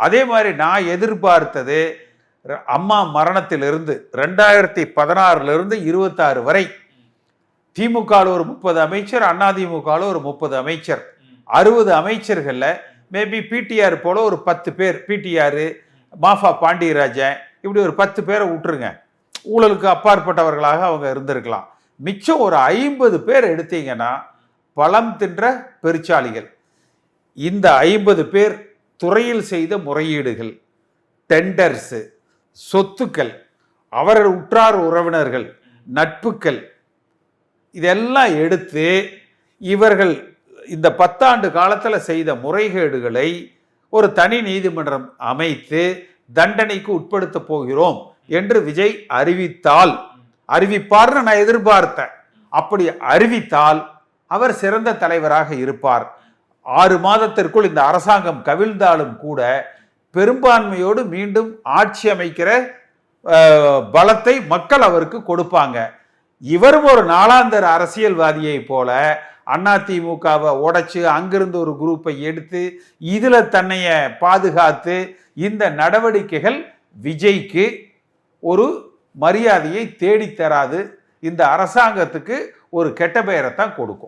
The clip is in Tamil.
அதே மாதிரி நான் எதிர்பார்த்தது அம்மா மரணத்திலிருந்து 2016 26 வரை திமுக ஒரு 30 அமைச்சர், அதிமுக ஒரு 30 அமைச்சர், 60 அமைச்சர்கள்ல மேபி பிடிஆர் போல ஒரு 10 பேர், பிடிஆர், மாஃபா பாண்டியராஜன், இப்படி ஒரு 10 பேரை விட்டுருங்க, ஊழலுக்கு அப்பாற்பட்டவர்களாக அவங்க இருந்திருக்கலாம். மிச்சம் ஒரு 50 பேர் எடுத்தீங்கன்னா பழம் தின்ற பெருச்சாளிகள். இந்த 50 பேர் துறையில் செய்த முறையீடுகள், டெண்டர்ஸ், சொத்துக்கள், அவர்கள் உற்றார் உறவினர்கள், நட்புகள், இதெல்லாம் எடுத்து இவர்கள் இந்த 10 ஆண்டு காலத்தில் செய்த முறைகேடுகளை ஒரு தனி நீதிமன்றம் அமைத்து தண்டனைக்கு உட்படுத்த போகிறோம் என்று விஜய் அறிவிப்பார்னு நான் எதிர்பார்த்தேன். அப்படி அறிவித்தால் அவர் சிறந்த தலைவராக இருப்பார். 6 மாதத்திற்குள் இந்த அரசாங்கம் கவிழ்ந்தாலும் கூட பெரும்பான்மையோடு மீண்டும் ஆட்சி அமைக்கிற பலத்தை மக்கள் அவருக்கு கொடுப்பாங்க. இவரும் ஒரு நாளாந்தர அரசியல்வாதியை போல அதிமுகவை உடைச்சு அங்கிருந்து ஒரு குரூப்பை எடுத்து இதுல தன்னைய பாதுகாத்து இந்த நடவடிக்கைகள் விஜய்க்கு ஒரு மரியாதையை தேடித்தராது, இந்த அரசாங்கத்துக்கு ஒரு கெட்ட பெயரை தான் கொடுக்கும்.